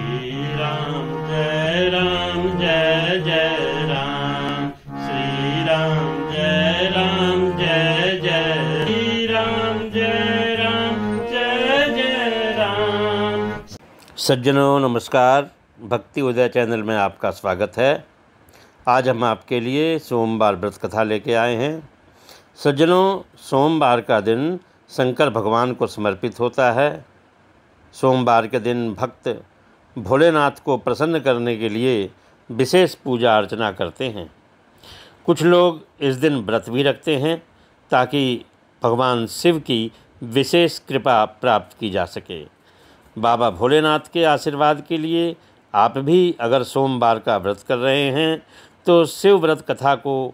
राम जय जय राम। श्री राम जय जय श्री राम जय जय राम। सज्जनों नमस्कार, भक्ति उदय चैनल में आपका स्वागत है। आज हम आपके लिए सोमवार व्रत कथा लेके आए हैं। सज्जनों, सोमवार का दिन शंकर भगवान को समर्पित होता है। सोमवार के दिन भक्त भोलेनाथ को प्रसन्न करने के लिए विशेष पूजा अर्चना करते हैं। कुछ लोग इस दिन व्रत भी रखते हैं ताकि भगवान शिव की विशेष कृपा प्राप्त की जा सके। बाबा भोलेनाथ के आशीर्वाद के लिए आप भी अगर सोमवार का व्रत कर रहे हैं तो शिव व्रत कथा को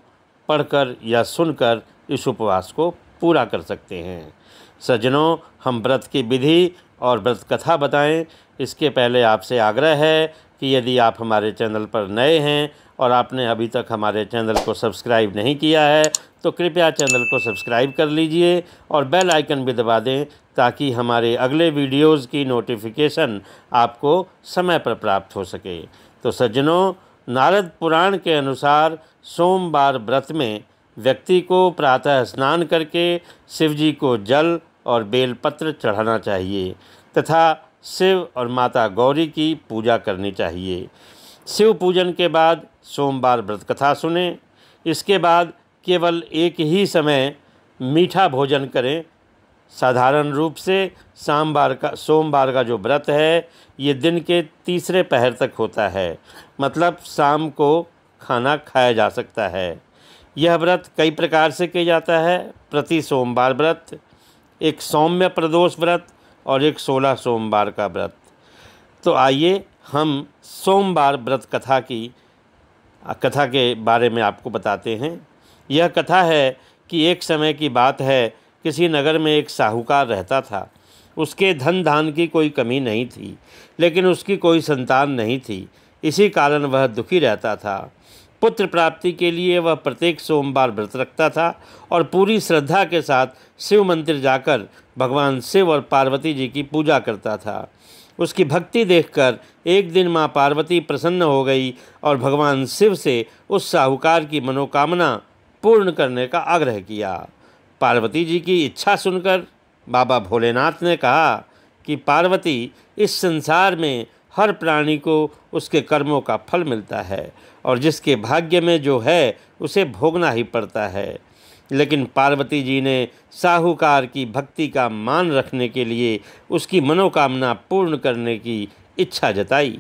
पढ़कर या सुनकर इस उपवास को पूरा कर सकते हैं। सज्जनों, हम व्रत की विधि और व्रत कथा बताएं इसके पहले आपसे आग्रह है कि यदि आप हमारे चैनल पर नए हैं और आपने अभी तक हमारे चैनल को सब्सक्राइब नहीं किया है तो कृपया चैनल को सब्सक्राइब कर लीजिए और बेल आइकन भी दबा दें ताकि हमारे अगले वीडियोज़ की नोटिफिकेशन आपको समय पर प्राप्त हो सके। तो सज्जनों, नारद पुराण के अनुसार सोमवार व्रत में व्यक्ति को प्रातः स्नान करके शिवजी को जल और बेलपत्र चढ़ाना चाहिए तथा शिव और माता गौरी की पूजा करनी चाहिए। शिव पूजन के बाद सोमवार व्रत कथा सुने। इसके बाद केवल एक ही समय मीठा भोजन करें। साधारण रूप से सोमवार का जो व्रत है ये दिन के तीसरे पहर तक होता है, मतलब शाम को खाना खाया जा सकता है। यह व्रत कई प्रकार से किया जाता है। प्रति सोमवार व्रत, एक सौम्य प्रदोष व्रत और एक 16 सोमवार का व्रत। तो आइए हम सोमवार व्रत कथा के बारे में आपको बताते हैं। यह कथा है कि एक समय की बात है, किसी नगर में एक साहूकार रहता था। उसके धन धान की कोई कमी नहीं थी, लेकिन उसकी कोई संतान नहीं थी। इसी कारण वह दुखी रहता था। पुत्र प्राप्ति के लिए वह प्रत्येक सोमवार व्रत रखता था और पूरी श्रद्धा के साथ शिव मंदिर जाकर भगवान शिव और पार्वती जी की पूजा करता था। उसकी भक्ति देखकर एक दिन माँ पार्वती प्रसन्न हो गई और भगवान शिव से उस साहूकार की मनोकामना पूर्ण करने का आग्रह किया। पार्वती जी की इच्छा सुनकर बाबा भोलेनाथ ने कहा कि पार्वती, इस संसार में हर प्राणी को उसके कर्मों का फल मिलता है और जिसके भाग्य में जो है उसे भोगना ही पड़ता है। लेकिन पार्वती जी ने साहूकार की भक्ति का मान रखने के लिए उसकी मनोकामना पूर्ण करने की इच्छा जताई।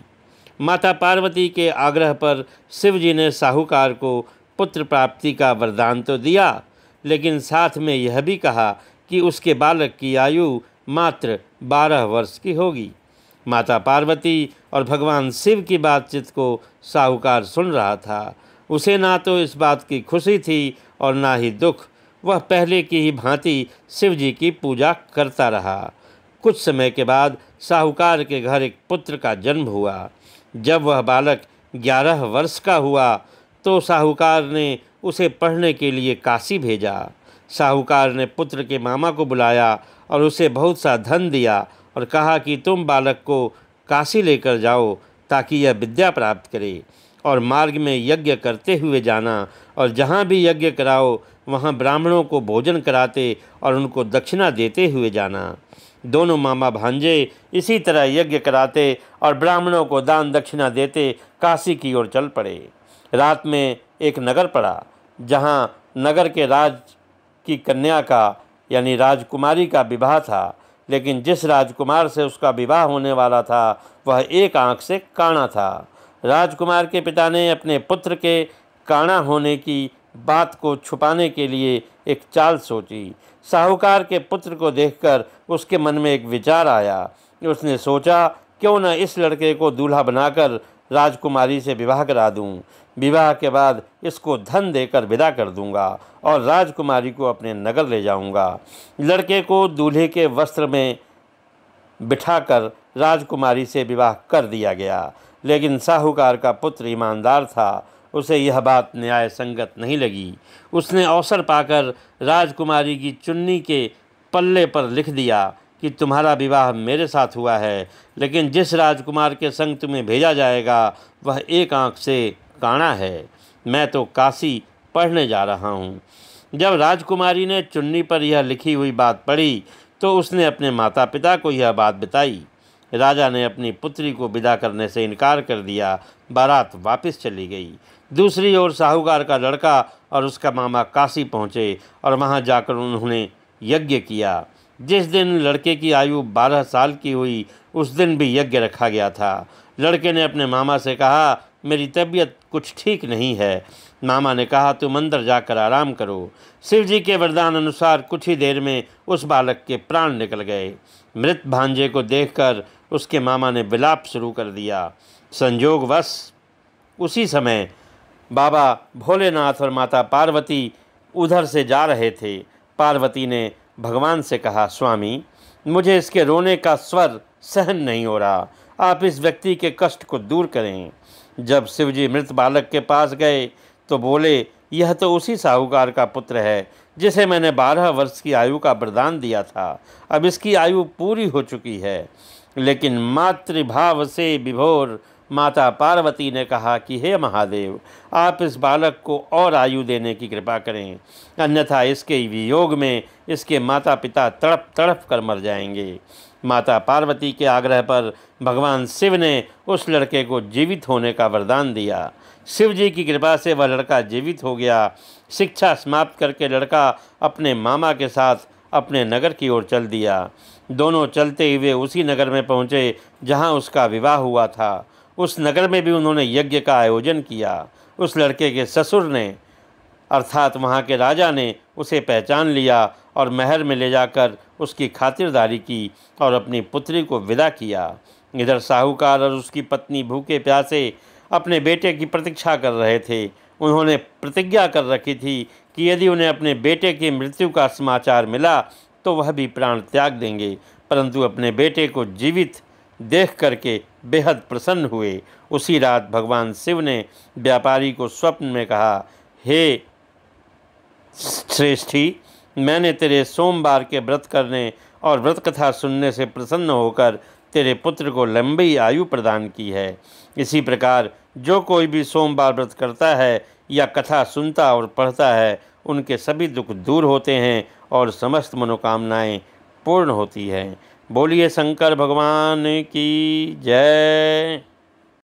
माता पार्वती के आग्रह पर शिव जी ने साहूकार को पुत्र प्राप्ति का वरदान तो दिया, लेकिन साथ में यह भी कहा कि उसके बालक की आयु मात्र 12 वर्ष की होगी। माता पार्वती और भगवान शिव की बातचीत को साहूकार सुन रहा था। उसे ना तो इस बात की खुशी थी और ना ही दुख। वह पहले की ही भांति शिव जी की पूजा करता रहा। कुछ समय के बाद साहूकार के घर एक पुत्र का जन्म हुआ। जब वह बालक 11 वर्ष का हुआ तो साहूकार ने उसे पढ़ने के लिए काशी भेजा। साहूकार ने पुत्र के मामा को बुलाया और उसे बहुत सा धन दिया और कहा कि तुम बालक को काशी लेकर जाओ ताकि यह विद्या प्राप्त करे और मार्ग में यज्ञ करते हुए जाना और जहाँ भी यज्ञ कराओ वहाँ ब्राह्मणों को भोजन कराते और उनको दक्षिणा देते हुए जाना। दोनों मामा भांजे इसी तरह यज्ञ कराते और ब्राह्मणों को दान दक्षिणा देते काशी की ओर चल पड़े। रात में एक नगर पड़ा जहाँ नगर के राज की कन्या का यानी राजकुमारी का विवाह था, लेकिन जिस राजकुमार से उसका विवाह होने वाला था वह एक आंख से काना था। राजकुमार के पिता ने अपने पुत्र के काना होने की बात को छुपाने के लिए एक चाल सोची। साहूकार के पुत्र को देखकर उसके मन में एक विचार आया। उसने सोचा, क्यों न इस लड़के को दूल्हा बनाकर राजकुमारी से विवाह करा दूं। विवाह के बाद इसको धन देकर विदा कर दूंगा और राजकुमारी को अपने नगर ले जाऊंगा। लड़के को दूल्हे के वस्त्र में बिठाकर राजकुमारी से विवाह कर दिया गया, लेकिन साहूकार का पुत्र ईमानदार था। उसे यह बात न्याय संगत नहीं लगी। उसने अवसर पाकर राजकुमारी की चुन्नी के पल्ले पर लिख दिया कि तुम्हारा विवाह मेरे साथ हुआ है, लेकिन जिस राजकुमार के संग तुम्हें भेजा जाएगा वह एक आँख से काना है। मैं तो काशी पढ़ने जा रहा हूँ। जब राजकुमारी ने चुन्नी पर यह लिखी हुई बात पढ़ी तो उसने अपने माता पिता को यह बात बताई। राजा ने अपनी पुत्री को विदा करने से इनकार कर दिया। बारात वापस चली गई। दूसरी ओर साहूकार का लड़का और उसका मामा काशी पहुँचे और वहाँ जाकर उन्होंने यज्ञ किया। जिस दिन लड़के की आयु 12 साल की हुई उस दिन भी यज्ञ रखा गया था। लड़के ने अपने मामा से कहा, मेरी तबीयत कुछ ठीक नहीं है। मामा ने कहा, तुम अंदर जाकर आराम करो। शिव जी के वरदान अनुसार कुछ ही देर में उस बालक के प्राण निकल गए। मृत भांजे को देखकर उसके मामा ने विलाप शुरू कर दिया। संयोगवश उसी समय बाबा भोलेनाथ और माता पार्वती उधर से जा रहे थे। पार्वती ने भगवान से कहा, स्वामी, मुझे इसके रोने का स्वर सहन नहीं हो रहा, आप इस व्यक्ति के कष्ट को दूर करें। जब शिवजी मृत बालक के पास गए तो बोले, यह तो उसी साहूकार का पुत्र है जिसे मैंने 12 वर्ष की आयु का वरदान दिया था। अब इसकी आयु पूरी हो चुकी है। लेकिन मातृभाव से विभोर माता पार्वती ने कहा कि हे महादेव, आप इस बालक को और आयु देने की कृपा करें, अन्यथा इसके वियोग में इसके माता पिता तड़प तड़प कर मर जाएंगे। माता पार्वती के आग्रह पर भगवान शिव ने उस लड़के को जीवित होने का वरदान दिया। शिव जी की कृपा से वह लड़का जीवित हो गया। शिक्षा समाप्त करके लड़का अपने मामा के साथ अपने नगर की ओर चल दिया। दोनों चलते हुए उसी नगर में पहुँचे जहाँ उसका विवाह हुआ था। उस नगर में भी उन्होंने यज्ञ का आयोजन किया। उस लड़के के ससुर ने अर्थात वहाँ के राजा ने उसे पहचान लिया और महल में ले जाकर उसकी खातिरदारी की और अपनी पुत्री को विदा किया। इधर साहूकार और उसकी पत्नी भूखे प्यासे अपने बेटे की प्रतीक्षा कर रहे थे। उन्होंने प्रतिज्ञा कर रखी थी कि यदि उन्हें अपने बेटे की मृत्यु का समाचार मिला तो वह भी प्राण त्याग देंगे, परंतु अपने बेटे को जीवित देख करके बेहद प्रसन्न हुए। उसी रात भगवान शिव ने व्यापारी को स्वप्न में कहा, हे श्रेष्ठी, मैंने तेरे सोमवार के व्रत करने और व्रत कथा सुनने से प्रसन्न होकर तेरे पुत्र को लंबी आयु प्रदान की है। इसी प्रकार जो कोई भी सोमवार व्रत करता है या कथा सुनता और पढ़ता है, उनके सभी दुख दूर होते हैं और समस्त मनोकामनाएं पूर्ण होती हैं। बोलिए शंकर भगवान की जय।